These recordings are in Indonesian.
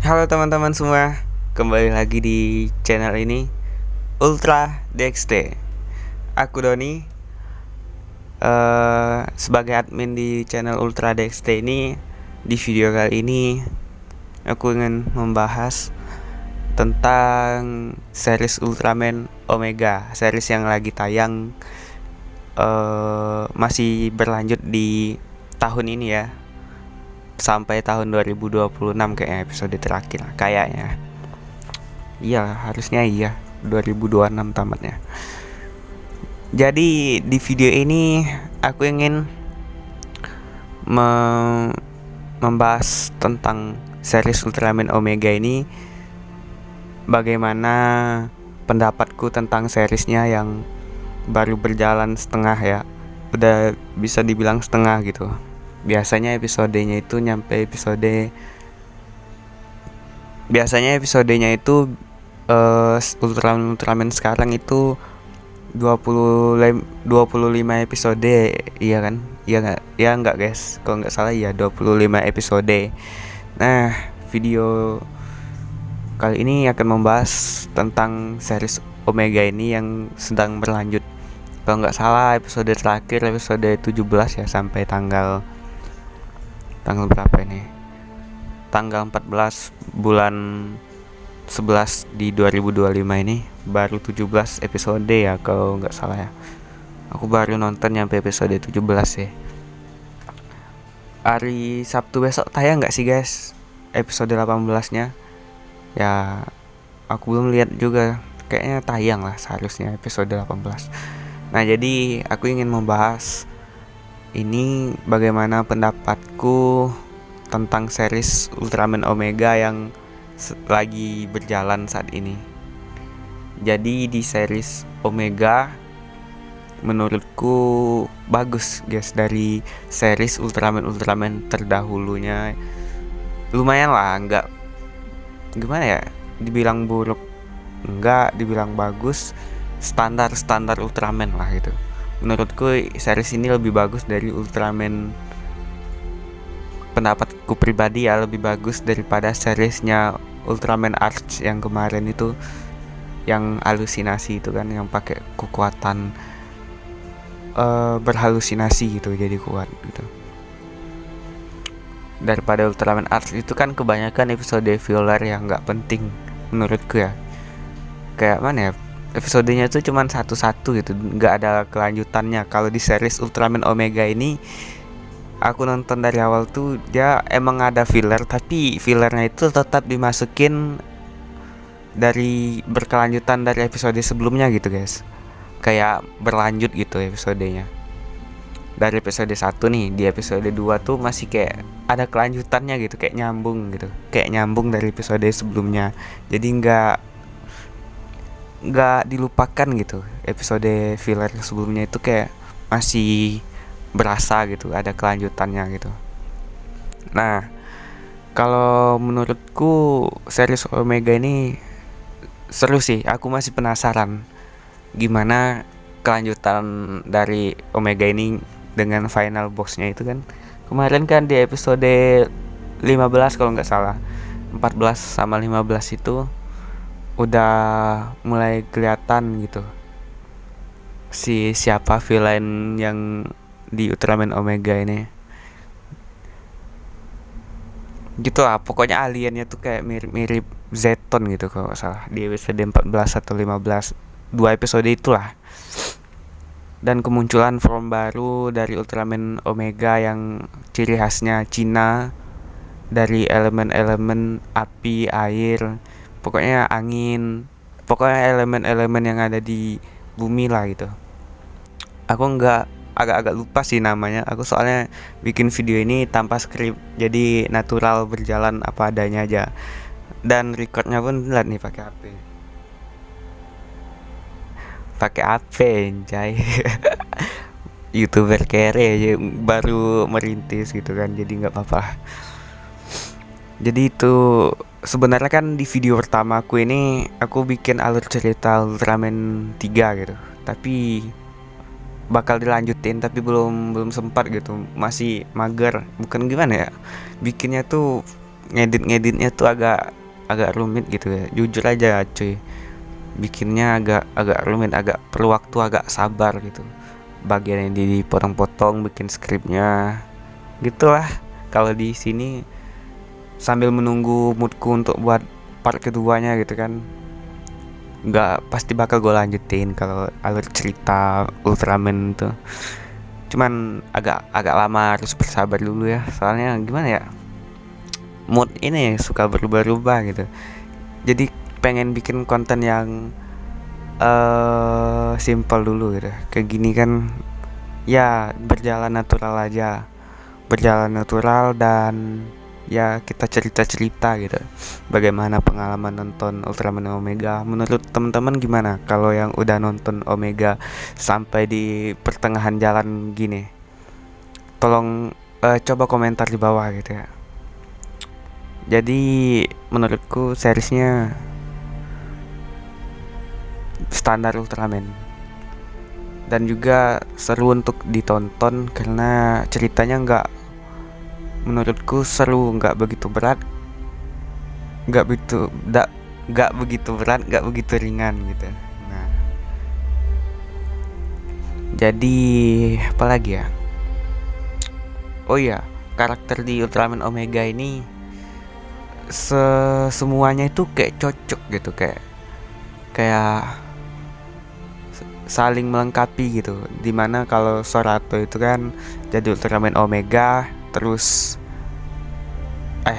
Halo teman-teman semua, kembali lagi di channel ini Ultra DXT. Aku Doni, sebagai admin di channel Ultra DXT ini. Di video kali ini aku ingin membahas tentang series Ultraman Omega, series yang lagi tayang, masih berlanjut di tahun ini ya, sampai tahun 2026 kayaknya episode terakhir kayaknya. Iya, harusnya iya 2026 tamatnya. Jadi di video ini aku ingin membahas tentang series Ultraman Omega ini, bagaimana pendapatku tentang seriesnya yang baru berjalan setengah ya. Udah bisa dibilang setengah gitu. Biasanya episodenya itu Ultraman sekarang itu 25 episode, iya kan? Iya nggak? Ya nggak guys, kalau nggak salah ya 25 episode. Nah, video kali ini akan membahas tentang series Omega ini yang sedang berlanjut. Kalau nggak salah episode terakhir episode 17 ya, sampai tanggal berapa ini? Tanggal 14 bulan 11 di 2025 ini baru 17 episode ya, kalau nggak salah ya. Aku baru nonton nyampe episode 17 ya. Hari Sabtu besok tayang nggak sih guys episode 18-nya? Ya aku belum lihat juga, kayaknya tayang lah seharusnya episode 18. Nah, jadi aku ingin membahas ini bagaimana pendapatku tentang series Ultraman Omega yang lagi berjalan saat ini. Jadi di series Omega menurutku bagus guys, dari series Ultraman terdahulunya. Lumayan lah, nggak gimana ya, dibilang buruk enggak, dibilang bagus, standar Ultraman lah gitu. Menurutku series ini lebih bagus dari Ultraman, pendapatku pribadi ya, lebih bagus daripada seriesnya Ultraman Arch yang kemarin itu, yang halusinasi itu kan, yang pakai kekuatan berhalusinasi gitu jadi kuat gitu. Daripada Ultraman Arch itu kan kebanyakan episode filler yang nggak penting menurutku ya. Kayak mana ya, episodenya tuh cuman satu-satu gitu, nggak ada kelanjutannya. Kalau di series Ultraman Omega ini, aku nonton dari awal tuh dia emang ada filler, tapi fillernya itu tetap dimasukin dari berkelanjutan dari episode sebelumnya gitu guys. Kayak berlanjut gitu episodenya. Dari episode 1 nih, di episode 2 tuh masih kayak ada kelanjutannya gitu, kayak nyambung gitu. Kayak nyambung dari episode sebelumnya. Jadi nggak dilupakan gitu. Episode filler sebelumnya itu kayak masih berasa gitu, ada kelanjutannya gitu. Nah, kalau menurutku series Omega ini seru sih. Aku masih penasaran gimana kelanjutan dari Omega ini dengan final bossnya itu kan. Kemarin kan di episode 15 kalau nggak salah, 14 sama 15 itu udah mulai kelihatan gitu siapa villain yang di Ultraman Omega ini. Gitu lah, pokoknya aliennya tuh kayak mirip-mirip Zeton gitu kalau nggak salah, di episode 14 atau 15, 2 episode itulah. Dan kemunculan form baru dari Ultraman Omega yang ciri khasnya Cina, dari elemen-elemen api, air, pokoknya angin, pokoknya elemen-elemen yang ada di bumi lah gitu. Aku agak-agak lupa sih namanya. Aku soalnya bikin video ini tanpa skrip, jadi natural, berjalan apa adanya aja. Dan recordnya pun lihat nih pakai HP. Pakai HP anjay. YouTuber kere aja, baru merintis gitu kan, jadi nggak apa-apa. Jadi itu sebenarnya kan di video pertama aku ini aku bikin alur cerita Ultraman 3 gitu. Tapi bakal dilanjutin tapi belum sempat gitu, masih mager, bukan gimana ya, bikinnya tuh ngeditnya tuh agak rumit gitu ya, jujur aja cuy. Bikinnya agak rumit, agak perlu waktu, agak sabar gitu. Bagian yang dipotong-potong bikin skripnya gitulah. Kalau di sini sambil menunggu moodku untuk buat part keduanya gitu kan, nggak pasti bakal gue lanjutin kalau alur cerita Ultraman itu. Cuman agak lama, harus bersabar dulu ya, soalnya gimana ya, mood ini suka berubah-ubah gitu. Jadi pengen bikin konten yang simple dulu gitu. Kayak gini kan ya berjalan natural aja, berjalan natural, dan ya kita cerita-cerita gitu. Bagaimana pengalaman nonton Ultraman Omega? Menurut teman-teman gimana kalau yang udah nonton Omega sampai di pertengahan jalan gini? Tolong coba komentar di bawah gitu ya. Jadi menurutku seriesnya standar Ultraman, dan juga seru untuk ditonton karena ceritanya menurutku seru, nggak begitu berat, nggak begitu ringan gitu. Nah, jadi apa lagi ya? Oh iya, karakter di Ultraman Omega ini semuanya itu kayak cocok gitu, kayak saling melengkapi gitu. Dimana kalau Sorato itu kan jadi Ultraman Omega, terus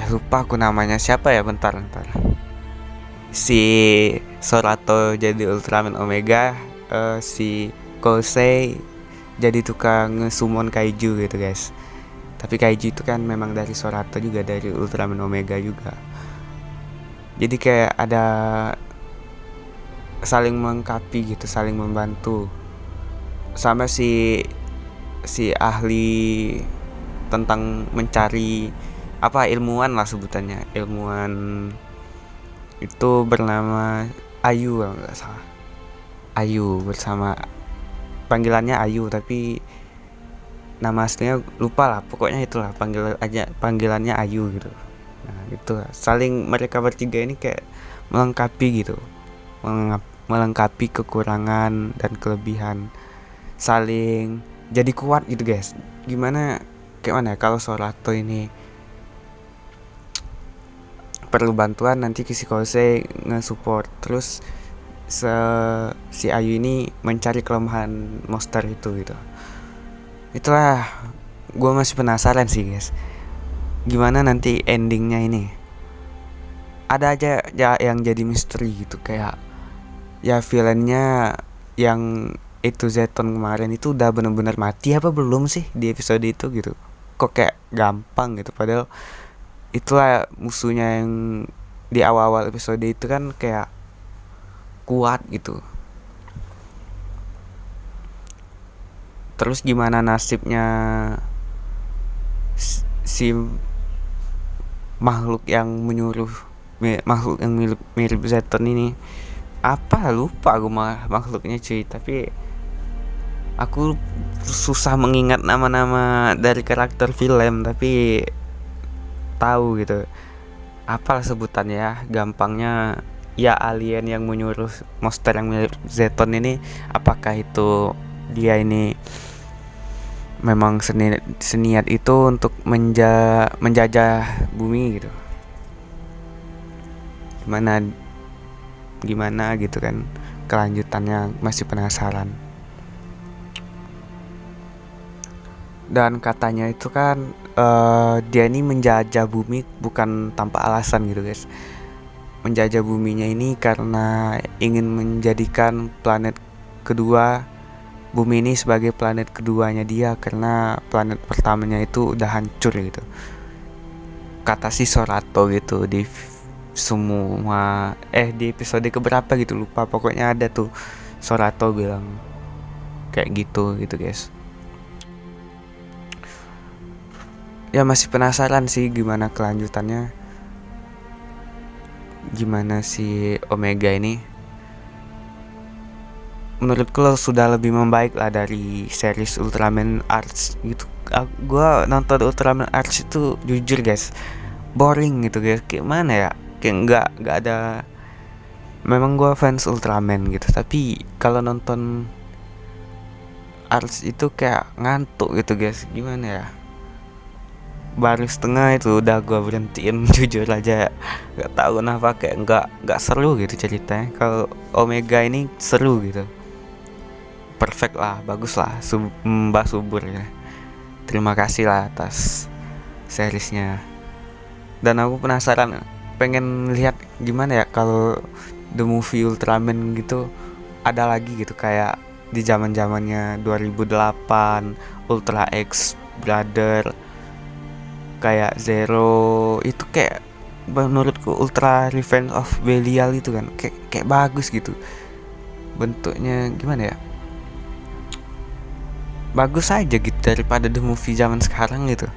lupa aku namanya siapa ya, bentar. Si Sorato jadi Ultraman Omega, si Kosei jadi tukang summon kaiju gitu guys. Tapi kaiju itu kan memang dari Sorato juga, dari Ultraman Omega juga. Jadi kayak ada saling melengkapi gitu, saling membantu. Sama si ahli tentang mencari ilmuwan lah sebutannya, ilmuwan itu bernama Ayu kalau nggak salah. Ayu, bersama panggilannya Ayu tapi nama aslinya lupa lah, pokoknya itulah panggilannya Ayu gitu. Nah itu saling, mereka bertiga ini kayak melengkapi gitu, melengkapi kekurangan dan kelebihan, saling jadi kuat gitu guys. Kayak mana ya, kalau Sorato ini perlu bantuan, nanti Kishikose nge-support, terus si Ayu ini mencari kelemahan monster itu gitu. Itulah, gue masih penasaran sih guys, gimana nanti endingnya ini. Ada aja ya yang jadi misteri gitu, kayak ya villainnya yang itu Zeton kemarin itu udah benar-benar mati apa belum sih di episode itu gitu. Kok kayak gampang gitu, padahal itulah musuhnya yang di awal-awal episode itu kan kayak kuat gitu. Terus gimana nasibnya si makhluk yang mirip Zeton ini? Lupa aku makhluknya cuy, tapi aku susah mengingat nama-nama dari karakter film, tapi tahu gitu apalah sebutannya ya, gampangnya ya alien yang menyuruh monster yang mirip Zeton ini. Apakah itu dia ini memang seniat itu untuk menjajah bumi gitu, gimana gitu kan kelanjutannya, masih penasaran. Dan katanya itu kan dia ini menjajah bumi bukan tanpa alasan gitu guys. Menjajah buminya ini karena ingin menjadikan planet kedua, bumi ini sebagai planet keduanya dia, karena planet pertamanya itu udah hancur gitu. Kata si Sorato gitu di semua di episode keberapa gitu lupa, pokoknya ada tuh Sorato bilang kayak gitu guys. Ya masih penasaran sih gimana kelanjutannya, gimana si Omega ini. Menurutku sudah lebih membaik lah dari series Ultraman Arts gitu. Gue nonton Ultraman Arts itu jujur guys, boring gitu guys. Kayak mana ya, kayak nggak ada. Memang gue fans Ultraman gitu, tapi kalau nonton Arts itu kayak ngantuk gitu guys. Gimana ya, baru setengah itu udah gue berhentiin jujur aja. Nggak tahu kenapa, kayak nggak seru gitu ceritanya. Kalau Omega ini seru gitu, perfect lah, bagus lah, Mbak Subur ya. Terima kasih lah atas seriesnya. Dan aku penasaran, pengen lihat gimana ya kalau The Movie Ultraman gitu ada lagi gitu, kayak di zaman-zamannya 2008, Ultra X Brother, kayak Zero itu. Kayak menurutku Ultra Revenge of Belial itu kan kayak bagus gitu. Bentuknya gimana ya, bagus aja gitu daripada The Movie zaman sekarang gitu.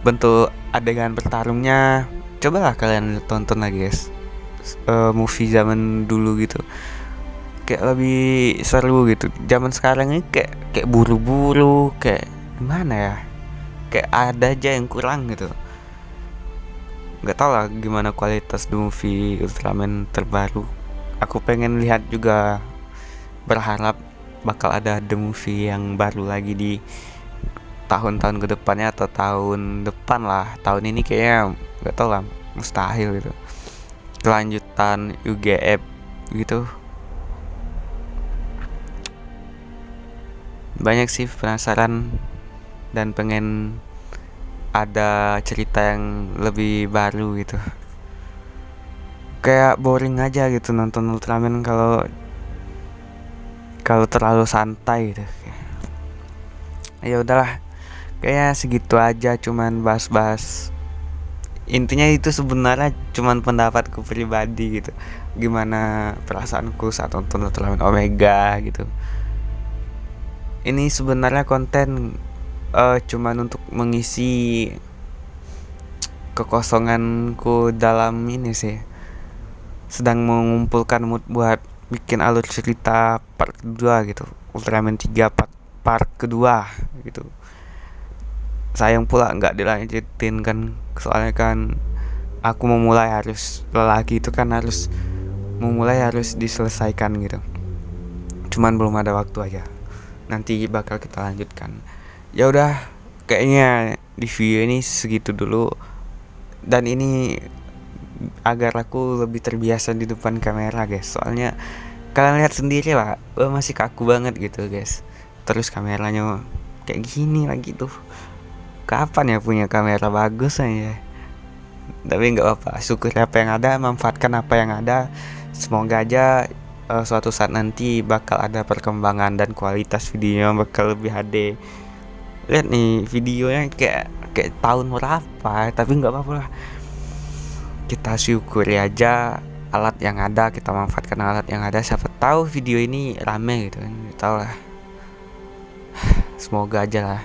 Bentuk adegan bertarungnya, cobalah kalian tonton lagi guys. Movie zaman dulu gitu kayak lebih seru gitu. Zaman sekarang ini kayak buru-buru, kayak gimana ya, kayak ada aja yang kurang gitu. Nggak tahu lah gimana kualitas The Movie Ultraman terbaru. Aku pengen lihat juga, berharap bakal ada The Movie yang baru lagi di tahun-tahun kedepannya, atau tahun depan lah. Tahun ini kayaknya nggak tahu lah, mustahil gitu. Kelanjutan UGF gitu. Banyak sih penasaran dan pengen ada cerita yang lebih baru gitu. Kayak boring aja gitu nonton Ultraman kalau terlalu santai gitu. Ya udahlah, kayaknya segitu aja, cuman bahas-bahas. Intinya itu sebenarnya cuman pendapatku pribadi gitu, gimana perasaanku saat nonton Ultraman Omega gitu. Ini sebenarnya konten cuman untuk mengisi kekosonganku dalam ini sih. Sedang mengumpulkan mood buat bikin alur cerita part kedua gitu, Ultraman 3 part kedua gitu. Sayang pula nggak dilanjutin kan, soalnya kan aku memulai harus, lelaki itu kan harus memulai harus diselesaikan gitu. Cuman belum ada waktu aja, nanti bakal kita lanjutkan. Ya udah, kayaknya di video ini segitu dulu. Dan ini agar aku lebih terbiasa di depan kamera guys, soalnya kalian lihat sendiri lah, masih kaku banget gitu guys. Terus kameranya kayak gini lagi tuh. Kapan ya punya kamera bagus aja. Tapi nggak apa-apa, syukur apa yang ada, manfaatkan apa yang ada. Semoga aja suatu saat nanti bakal ada perkembangan dan kualitas videonya bakal lebih HD. Lihat nih videonya kayak tahun berapa, tapi nggak apa-apa lah. Kita syukuri aja alat yang ada, kita manfaatkan alat yang ada. Siapa tahu video ini rame gitu kan, tahu lah. Semoga aja lah.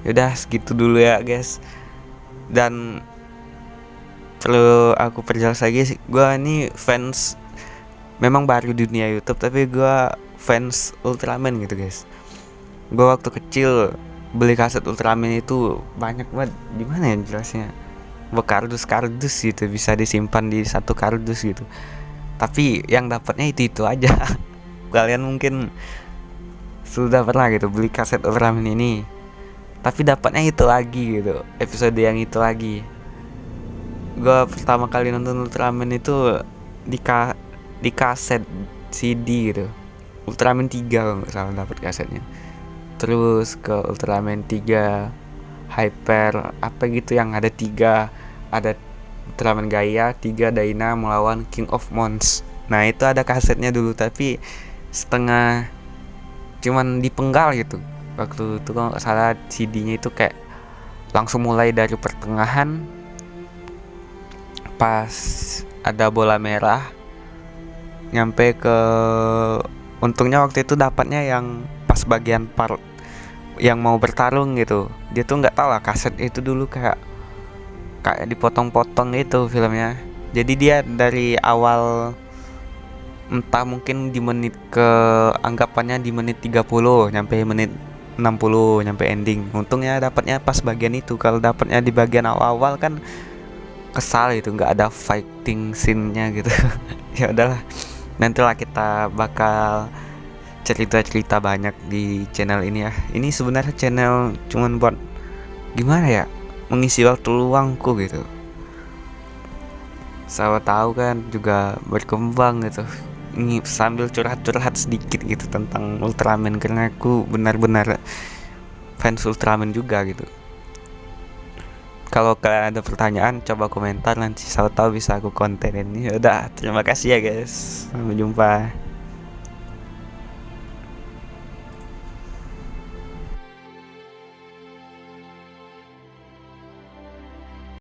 Yaudah segitu dulu ya guys. Dan perlu aku perjelas lagi, gue ini fans, memang baru di dunia YouTube, tapi gue fans Ultraman gitu guys. Gue waktu kecil beli kaset Ultraman itu banyak banget. Gimana ya jelasnya, berkardus-kardus gitu, bisa disimpan di satu kardus gitu. Tapi yang dapatnya itu aja. Kalian mungkin sudah pernah gitu beli kaset Ultraman ini, tapi dapatnya itu lagi gitu, episode yang itu lagi. Gue pertama kali nonton Ultraman itu di kaset CD gitu, Ultraman 3 kalau nggak salah dapat kasetnya. Terus ke Ultraman 3 Hyper apa gitu, yang ada 3, ada Ultraman Gaia, 3 Dyna melawan King of Mons. Nah itu ada kasetnya dulu, tapi setengah, cuman dipenggal gitu. Waktu itu kalau nggak salah CD-nya itu kayak langsung mulai dari pertengahan, pas ada bola merah, nyampe ke, untungnya waktu itu dapatnya yang pas bagian part yang mau bertarung gitu. Dia tuh nggak tahu lah, kaset itu dulu kayak dipotong-potong gitu filmnya. Jadi dia dari awal, entah mungkin di menit ke, anggapannya di menit 30 nyampe menit 60 nyampe ending. Untungnya dapatnya pas bagian itu. Kalau dapatnya di bagian awal-awal kan kesal gitu, nggak ada fighting scene-nya gitu. Ya udahlah, nantilah kita bakal cerita-cerita banyak di channel ini ya. Ini sebenarnya channel cuman buat gimana ya, mengisi waktu luangku gitu. Saya tahu kan juga berkembang gitu. Ini sambil curhat-curhat sedikit gitu tentang Ultraman, karena aku benar-benar fans Ultraman juga gitu. Kalau kalian ada pertanyaan, coba komentar, nanti saya tahu bisa aku kontenin. Ya udah, terima kasih ya guys. Sampai jumpa.